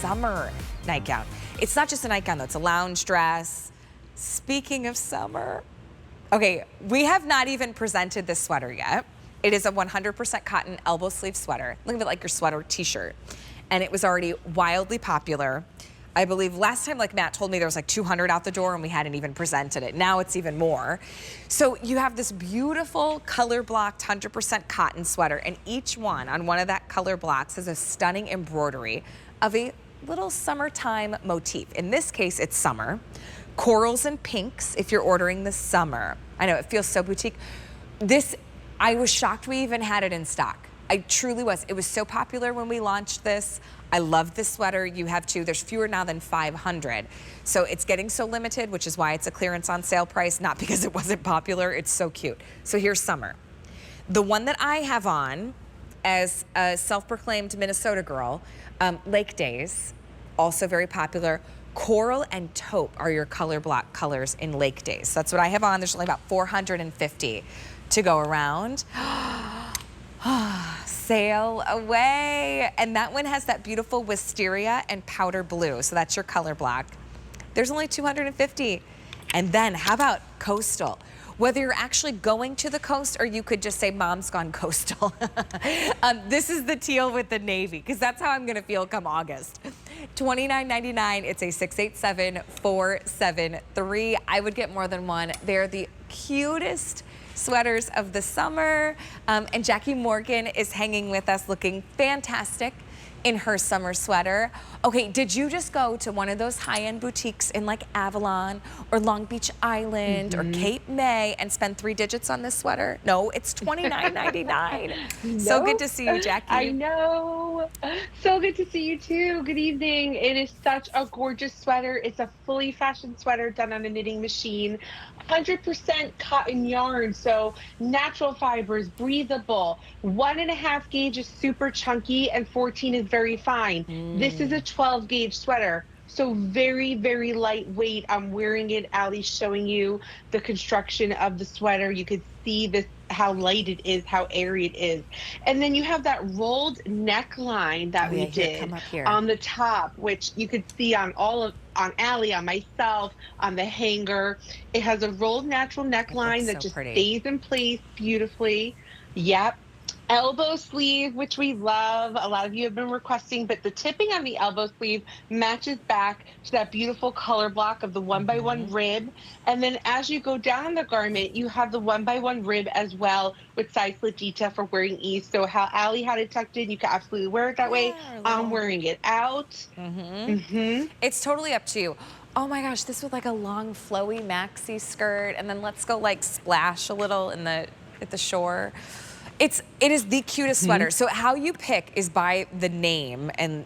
summer nightgown. It's not just a nightgown though, it's a lounge dress. Speaking of summer, okay, we have not even presented this sweater yet. It is a 100% cotton elbow sleeve sweater. Look at it like your sweater t-shirt. And it was already wildly popular. I believe last time, like Matt told me, there was like 200 out the door and we hadn't even presented it. Now it's even more. So you have this beautiful color blocked 100% cotton sweater, and each one on one of that color blocks has a stunning embroidery of a little summertime motif. In this case, it's summer. Corals and pinks if you're ordering the summer. I know, it feels so boutique. This, I was shocked we even had it in stock. I truly was. It was so popular when we launched this. I love this sweater. You have two. There's fewer now than 500. So it's getting so limited, which is why it's a clearance on sale price, not because it wasn't popular. It's so cute. So here's summer. The one that I have on as a self-proclaimed Minnesota girl, Lake Days, also very popular. Coral and taupe are your color block colors in Lake Days. So that's what I have on. There's only about 450 to go around. Sail away. And that one has that beautiful wisteria and powder blue. So that's your color block. There's only 250. And then how about coastal? Whether you're actually going to the coast or you could just say mom's gone coastal. This is the teal with the navy, because that's how I'm gonna feel come August. $29.99, it's a 687-473. I would get more than one. They're the cutest sweaters of the summer. And Jackie Morgan is hanging with us looking fantastic in her summer sweater. Okay, did you just go to one of those high-end boutiques in like Avalon or Long Beach Island or Cape May and spend 3 digits on this sweater? No, it's $29.99. Nope. So good to see you, Jackie. I know. So good to see you too. Good evening. It is such a gorgeous sweater. It's a fully fashioned sweater done on a knitting machine. 100% cotton yarn, so natural fibers, breathable. 1.5 gauge is super chunky and 14 is very fine. This is a 12 gauge sweater, so very, very lightweight. I'm wearing it. Allie's showing you the construction of the sweater. You could see this, how light it is, how airy it is. And then you have that rolled neckline that we did on the top, which you could see on on Allie, on myself, on the hanger. It has a rolled natural neckline that just stays in place beautifully. Yep. Elbow sleeve, which we love. A lot of you have been requesting, but the tipping on the elbow sleeve matches back to that beautiful color block of the 1x1 rib. And then as you go down the garment, you have the 1x1 rib as well with side slit detail for wearing ease. So how Allie had it tucked in, you can absolutely wear it that way. I'm wearing it out. It's totally up to you. Oh my gosh, this with like a long flowy maxi skirt, and then let's go like splash a little in at the shore. It is the cutest sweater. So how you pick is by the name and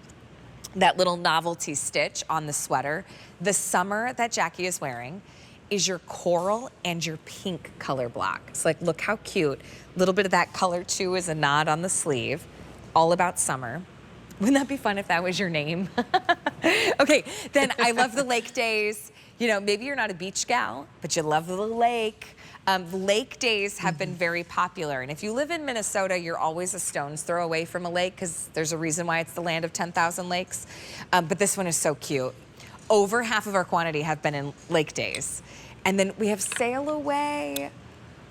that little novelty stitch on the sweater. The summer that Jackie is wearing is your coral and your pink color block. So like, look how cute. A little bit of that color too is a nod on the sleeve. All about summer. Wouldn't that be fun if that was your name? Okay, then I love the Lake Days. You know, maybe you're not a beach gal, but you love the lake. Lake Days have been very popular. And if you live in Minnesota, you're always a stone's throw away from a lake, because there's a reason why it's the land of 10,000 lakes. But this one is so cute. Over half of our quantity have been in Lake Days. And then we have Sail Away,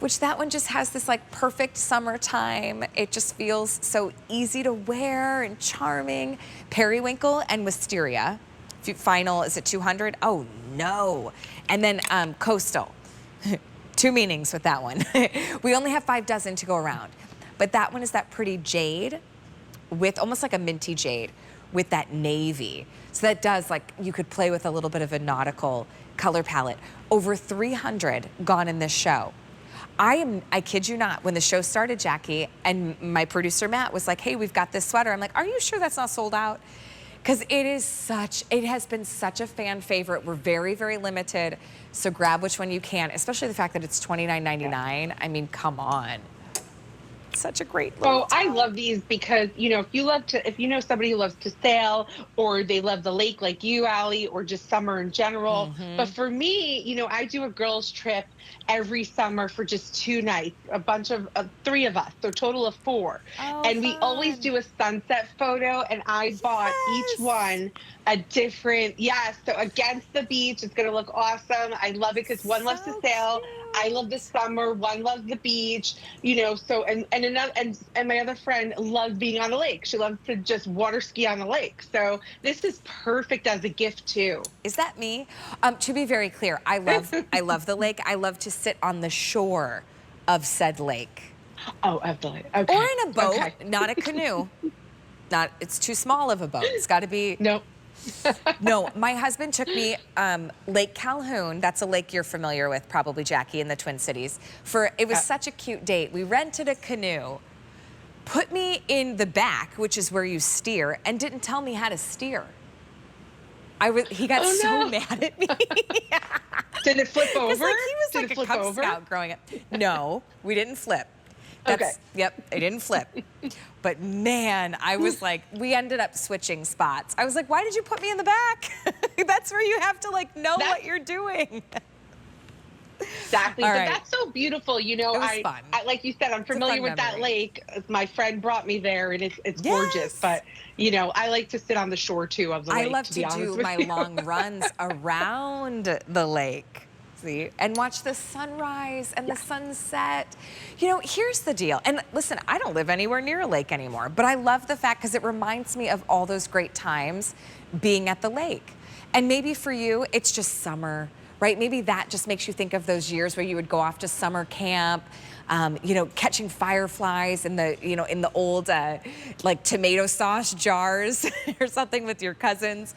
which that one just has this like perfect summertime. It just feels so easy to wear and charming. Periwinkle and Wisteria. Final, is it 200? Oh no. And then Coastal. 2 meanings with that one. We only have 5 dozen to go around. But that one is that pretty jade with almost like a minty jade with that navy. So that does, like, you could play with a little bit of a nautical color palette. Over 300 gone in this show. I kid you not, when the show started, Jackie, and my producer Matt was like, hey, we've got this sweater. I'm like, are you sure that's not sold out? Because it has been such a fan favorite. We're very, very limited. So grab which one you can, especially the fact that it's $29.99. I mean, come on. It's such a great little Oh, I town. love these because, if you know somebody who loves to sail or they love the lake like you, Allie, or just summer in general. But for me, I do a girls' trip every summer for just 2 nights, a bunch of 3 of us, so a total of 4. Oh, And we always fun. do a sunset photo, and I bought each Yes. one a different, yes. So against the beach, it's going to look awesome. I love it because one loves to So sail. I love the cute. summer. One loves the beach. So and my other friend loves being on the lake. She loves to just water ski on the lake. So this is perfect as a gift too. Is that me? To be very clear, I love the lake. I love to sit on the shore of said lake. Oh, absolutely. Or Okay. in a boat, Okay. not a canoe. Not, it's too small of a boat. It's got to be. Nope. No, my husband took me Lake Calhoun. That's a lake you're familiar with, probably, Jackie, in the Twin Cities. It was such a cute date. We rented a canoe, put me in the back, which is where you steer, and didn't tell me how to steer. He got Oh so no. mad at me. Did it flip Because over? he was Did like it a flip Cub over? Scout growing up. No, we didn't flip. Okay. Yep, it didn't flip. But man, I was like, we ended up switching spots. I was like, why did you put me in the back? That's where you have to know what you're doing. Exactly. All But right. that's so beautiful. It was fun. Like you said, I'm It's a familiar fun with that memory. lake. My friend brought me there and it's gorgeous. Yes. But, I like to sit on the shore too of the I lake, love to to be honest do with my you. long runs around the lake. See, and watch the sunrise and the sunset. Here's the deal. And listen, I don't live anywhere near a lake anymore, but I love the fact because it reminds me of all those great times being at the lake. And maybe for you, it's just summer, right? Maybe that just makes you think of those years where you would go off to summer camp, catching fireflies in the old tomato sauce jars or something with your cousins.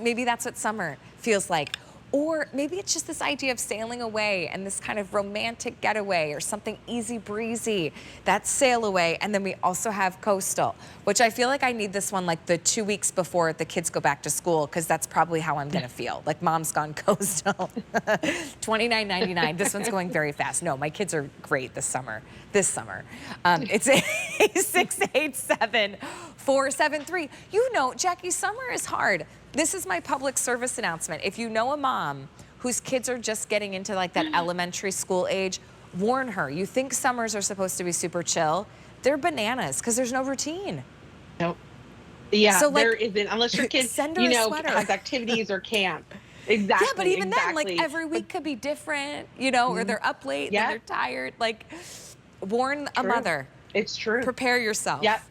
Maybe that's what summer feels like. Or maybe it's just this idea of sailing away and this kind of romantic getaway or something easy breezy. That's sail away. And then we also have coastal, which I feel like I need this one like the 2 weeks before the kids go back to school, because that's probably how I'm gonna feel. Like, mom's gone coastal. $29.99. This one's going very fast. No, my kids are great this summer. It's 687-473. Jackie, summer is hard. This is my public service announcement. If you know a mom whose kids are just getting into that elementary school age, warn her. You think summers are supposed to be super chill. They're bananas because there's no routine. Nope. Yeah, So there isn't, unless your kid, send her a sweater. has activities or camp. Exactly. Yeah, but even exactly. then, every week could be different, or they're up late, then they're tired. Warn a mother. It's true. Prepare yourself. Yep.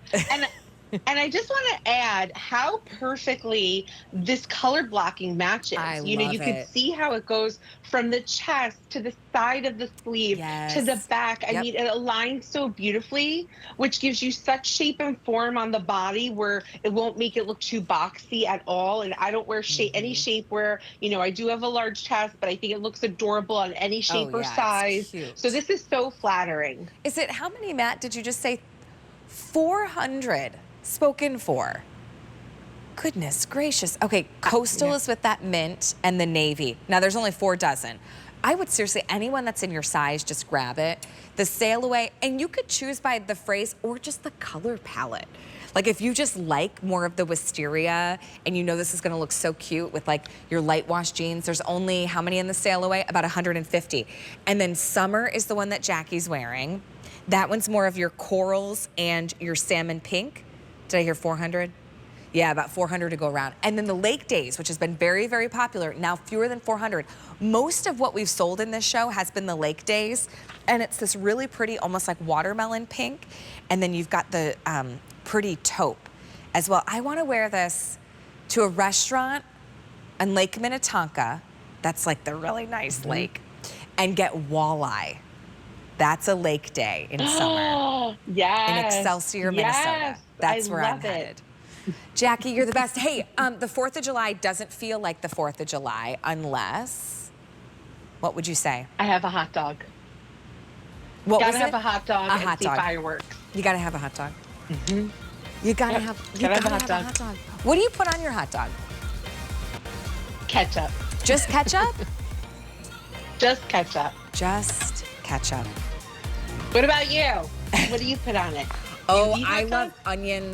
And I just want to add how perfectly this color blocking matches. I You love can it. see how it goes from the chest to the side of the sleeve to the Yes. back. I Yep. mean, it aligns so beautifully, which gives you such shape and form on the body where it won't make it look too boxy at all. And I don't wear any shape where, I do have a large chest, but I think it looks adorable on any shape or yeah, size. it's cute. So this is so flattering. Is it, how many, Matt, did you just say? 400 spoken for. Goodness gracious. Okay, coastal is with that mint and the navy. Now, there's only 4 dozen. I would seriously, anyone that's in your size, just grab it. The sail away, and you could choose by the phrase or just the color palette. Like, if you just like more of the wisteria and this is gonna look so cute with your light wash jeans, there's only, how many in the sail away? About 150. And then summer is the one that Jackie's wearing. That one's more of your corals and your salmon pink. Did I hear 400? Yeah, about 400 to go around. And then the lake days, which has been very, very popular, now fewer than 400. Most of what we've sold in this show has been the lake days. And it's this really pretty, almost like watermelon pink. And then you've got the pretty taupe as well. I want to wear this to a restaurant on Lake Minnetonka. That's like the really nice lake. And get walleye. That's a lake day in summer. Yes. In Excelsior, Minnesota. That's where I'm headed. Jackie, you're the best. Hey, the 4th of July doesn't feel like the 4th of July unless, what would you say? I have a hot dog. What gotta was have it? a hot dog A and hot see dog. fireworks. You gotta have a hot dog. You gotta have a hot dog. What do you put on your hot dog? Ketchup. Just ketchup? Just ketchup. Just ketchup. What about you? What do you put on it? Do you Oh, eat I hot love dogs? onions